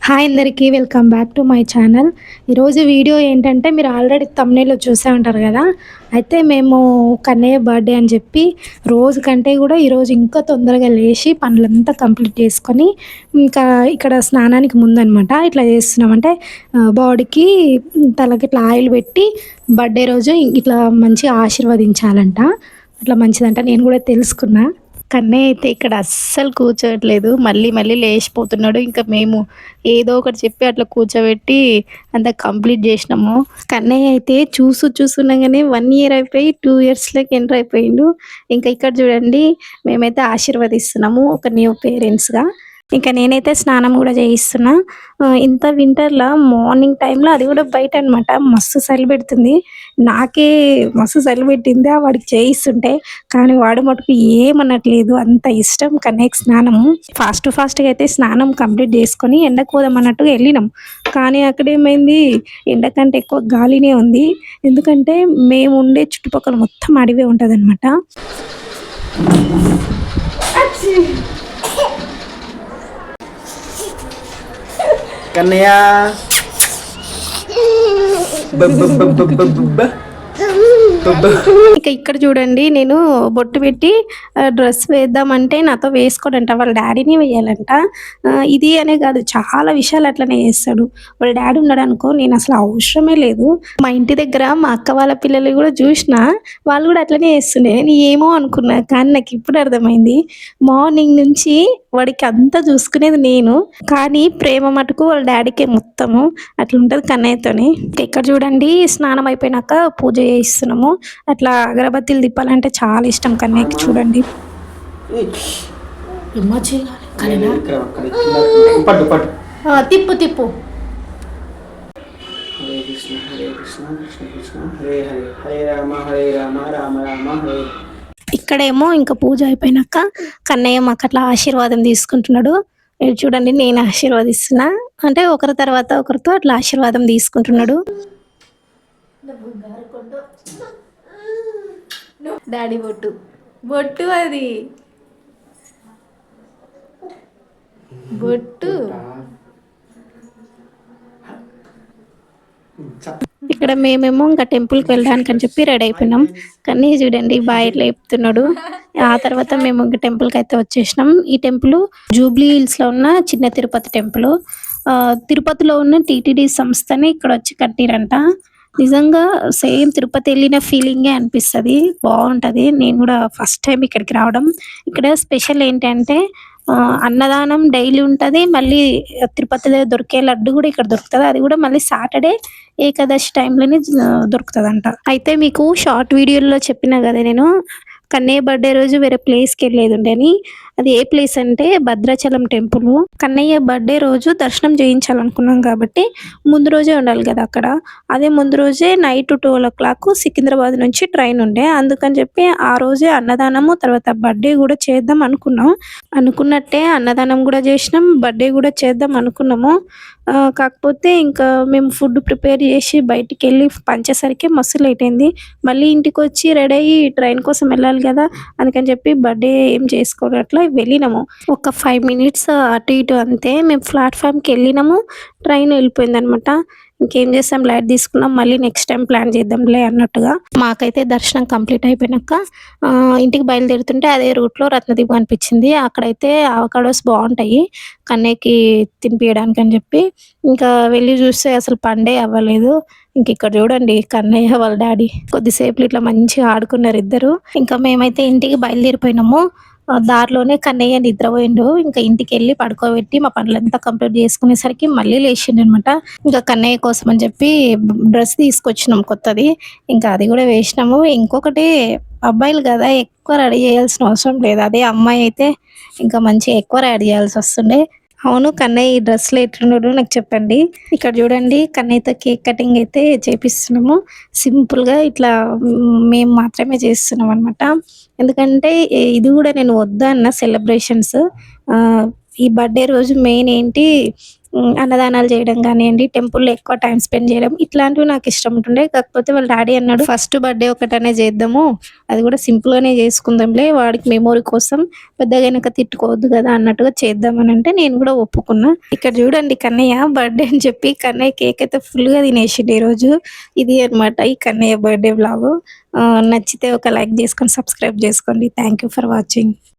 Hi అందరికీ welcome back to my channel. ఈరోజు video ఏంటంటే మీరు ఆల్రెడీ థంబ్‌నెయిల్‌లో చూసే ఉంటారు కదా! అయితే మేము కన్నయ్య బర్త్‌డే అని చెప్పి రోజు కంటే కూడా ఈరోజు ఇంకా తొందరగా లేచి పనులంతా కంప్లీట్ చేసుకొని ఇంకా ఇక్కడ స్నానానికి ముందనమాట ఇట్లా చేస్తున్నాం. అంటే బాడీకి తలకి ఇట్లా ఆయిల్ పెట్టి బర్త్‌డే రోజు ఇట్లా మంచిగా ఆశీర్వదించాలంట. అట్లా మంచిదంట. నేను కూడా తెలుసుకున్నా. కన్నయ్య అయితే ఇక్కడ అస్సలు కూర్చోట్లేదు. మళ్ళీ మళ్ళీ లేచిపోతున్నాడు. ఇంకా మేము ఏదో ఒకటి చెప్పి అట్లా కూర్చోబెట్టి అంతా కంప్లీట్ జేసినాము. కన్నయ్య అయితే చూస్తుండగానే 1 ఇయర్ అయిపోయి 2 ఇయర్స్‌లోకి ఎంటర్ అయిపోయిండు. ఇంకా ఇక్కడ చూడండి మేమైతే ఆశీర్వదిస్తున్నాము ఒక న్యూ పేరెంట్స్‌గా. ఇంకా నేనైతే స్నానం గూడా చేయిస్తున్నా. ఇంత వింటర్‌ల మార్నింగ్ టైమ్‌లో అది గూడా బయటనమాట. మస్తు చలి పెడుతుంది. నాకే మస్తు చలి పెట్టింది వాడికి చేయిస్తుంటే. కానీ వాడు మటుకు ఏమనట్లేదు. అంత ఇష్టం కన్నయ్యకి స్నానము. ఫాస్ట్‌గా అయితే స్నానం కంప్లీట్ చేసుకొని ఎండకు పోదామన్నట్టుగా ఎళ్ళినాం. కానీ అక్కడేమైంది ఎండ కంటే ఎక్కువ గాలినే ఉంది. ఎందుకంటే మేముండే చుట్టుపక్కల మొత్తం అడవే ఉంటదనమాట. కన్నయ్య ఇక ఇక్కడ చూడండి నేను బొట్టు పెట్టి డ్రెస్ వేద్దామంటే నాతో వేసుకోడంట. వాళ్ళ డాడీని వేయాలంట. ఇది అనే కాదు చాలా విషయాలు అట్లనే చేస్తాడు. వాళ్ళ డాడీ ఉన్నాడనుకో నేను అసలు అవసరమే లేదు. మా ఇంటి దగ్గర మా అక్క వాళ్ళ పిల్లలు కూడా చూసినా వాళ్ళు కూడా అట్లనే చేస్తుండే. నేను ఏమో అనుకున్నా కానీ నాకు ఇప్పుడు అర్థమైంది. మార్నింగ్ నుంచి వాడికి అంతా చూసుకునేది నేను. కానీ ప్రేమ మటుకు వాళ్ళ డాడీకే మొత్తము. అట్లుంటది కన్నయ్యతోని. ఇక్కడ చూడండి స్నానం అయిపోయినాక పూజ చేయిస్తున్నాము. అట్లా అగరబత్తీలు తిప్పాలంటే చాలా ఇష్టం కన్నయ్యకి. చూడండి పట్టు పట్టు. తిప్పు తిప్పు. హరే కృష్ణ హరే కృష్ణ కృష్ణ కృష్ణ హరే హరే హరే రామ రామ రామ హరే. ఇక్కడేమో ఇంకా పూజ అయిపోయినాక కన్నయ్య మాకు అట్లా ఆశీర్వాదం తీసుకుంటున్నాడు. మీరు చూడండి నేను ఆశీర్వదిస్తున్నా. అంటే ఒకరి తర్వాత ఒకరితో అట్లా ఆశీర్వాదం తీసుకుంటున్నాడు. డాడీ బొట్టు బొట్టు అది బొట్టు. ఇక్కడ మేమేమో ఇంకా టెంపుల్కి వెళ్ళడానికి అని చెప్పి రెడీ అయిపోయినాం. కానీ చూడండి బాయ్ లేపుతున్నాడు. ఆ తర్వాత మేము ఇంకా టెంపుల్కి అయితే వచ్చేసినాం. ఈ టెంపుల్ జూబ్లీ హిల్స్ లో ఉన్న చిన్న తిరుపతి టెంపుల్. తిరుపతిలో ఉన్న టీటీడీ సంస్థని ఇక్కడ వచ్చి కట్టిరంట. నిజంగా సేమ్ తిరుపతి వెళ్ళిన ఫీలింగే అనిపిస్తుంది. బాగుంటది. నేను కూడా ఫస్ట్ టైం ఇక్కడికి రావడం. ఇక్కడ స్పెషల్ ఏంటంటే అన్నదానం డైలీ ఉంటది. మళ్ళీ తిరుపతిలో దొరికే లడ్డు కూడా ఇక్కడ దొరుకుతది. అది కూడా మళ్ళీ సాటర్డే ఏకాదశి టైంలోనే దొరుకుతదంట. అయితే మీకు షార్ట్ వీడియోలో చెప్పినా కదా నేను కన్నయ్య బర్త్డే రోజు వేరే ప్లేస్కి వెళ్ళేది ఉండని. అది ఏ ప్లేస్ అంటే భద్రాచలం టెంపుల్. కన్నయ్య బర్త్డే రోజు దర్శనం చేయించాలనుకున్నాం కాబట్టి ముందు రోజే ఉండాలి కదా అక్కడ. అదే ముందు రోజే నైట్ 12 సికింద్రాబాద్ నుంచి ట్రైన్ ఉండే. అందుకని చెప్పి ఆ రోజే అన్నదానము తర్వాత బర్త్డే కూడా చేద్దాం అనుకున్నాం. అనుకున్నట్టే అన్నదానం కూడా చేసినాం. బర్త్డే కూడా చేద్దాం అనుకున్నాము. కాకపోతే ఇంకా మేము ఫుడ్ ప్రిపేర్ చేసి బయటికి వెళ్ళి పంచేసరికి మస్తు లేట్ అయింది. మళ్ళీ ఇంటికి వచ్చి రెడీ అయ్యి ట్రైన్ కోసం వెళ్ళాలి కదా. అందుకని చెప్పి బర్త్డే ఏం చేసుకోవట్లా వెళ్ళినాము. ఒక 5 మినిట్స్ అటు ఇటు అంతే. మేము ప్లాట్ఫామ్కి వెళ్ళినాము. ట్రైన్ వెళ్ళిపోయిందనమాట. ఇంకేం చేస్తాం లైట్ తీసుకున్నాం. మళ్ళీ నెక్స్ట్ టైం ప్లాన్ చేద్దాంలే అన్నట్టుగా. మాకైతే దర్శనం కంప్లీట్ అయిపోయినాక ఇంటికి బయలుదేరుతుంటే అదే రూట్లో రత్నదీప్ అనిపించింది. అక్కడైతే అవకాడోస్ బాగుంటాయి కన్నయ్యకి తినిపియడానికి అని చెప్పి ఇంకా వెళ్ళి చూస్తే అసలు పండే అవ్వలేదు. ఇంక ఇక్కడ చూడండి కన్నయ్య వాళ్ళ డాడీ కొద్దిసేపు ఇట్లా మంచిగా ఆడుకున్నారు ఇద్దరు. ఇంకా మేమైతే ఇంటికి బయలుదేరిపోయినాము. దారిలోనే కన్నయ్య నిద్రపోయిండు. ఇంకా ఇంటికి వెళ్ళి పడుకోబెట్టి మా పనులంతా కంప్లీట్ చేసుకునేసరికి మళ్ళీ లేచిండనమాట. ఇంకా కన్నయ్య కోసం అని చెప్పి డ్రెస్ తీసుకొచ్చినాం కొత్తది. ఇంకా అది కూడా వేసినాము. ఇంకొకటి అబ్బాయిలు కదా ఎక్కువ రెడీ చేయాల్సిన అవసరం లేదు. అదే అమ్మాయి అయితే ఇంకా మంచిగా ఎక్కువ రెడీ చేయాల్సి వస్తుండే. అవును కన్నయ్య ఈ డ్రెస్లో ఎట్లున్నాడో నాకు చెప్పండి. ఇక్కడ చూడండి కన్నయ్యతో కేక్ కటింగ్ అయితే చేపిస్తున్నాము. సింపుల్గా ఇట్లా మేము మాత్రమే చేస్తున్నాం అనమాట. ఎందుకంటే ఇది కూడా నేను వద్దన్న సెలబ్రేషన్స్. ఈ బర్త్డే రోజు మెయిన్ ఏంటి అన్నదానాలు చేయడం కానివ్వండి, టెంపుల్‌లో ఎక్కువ టైమ్ స్పెండ్ చేయడం ఇట్లాంటివి నాకు ఇష్టం ఉంటుండే. కాకపోతే వాళ్ళ డాడీ అన్నాడు, "ఫస్ట్ బర్త్‌డే ఒకటనే చేద్దాము. అది కూడా సింపుల్‌గానే చేసుకుందాంలే. వాడికి మెమోరీ కోసం పెద్దగా అయినాక తిట్టుకోవద్దు కదా" అన్నట్టుగా చేద్దామనంటే నేను కూడా ఒప్పుకున్నా. ఇక్కడ చూడండి కన్నయ్య బర్త్‌డే అని చెప్పి కన్నయ్య కేక్ అయితే ఫుల్‌గా తినేసిండు ఈరోజు. ఇది అన్నమాట ఈ కన్నయ్య బర్త్‌డే వ్లాగు. నచ్చితే ఒక లైక్ చేసుకొని సబ్స్క్రైబ్ చేసుకోండి. Thank you for watching.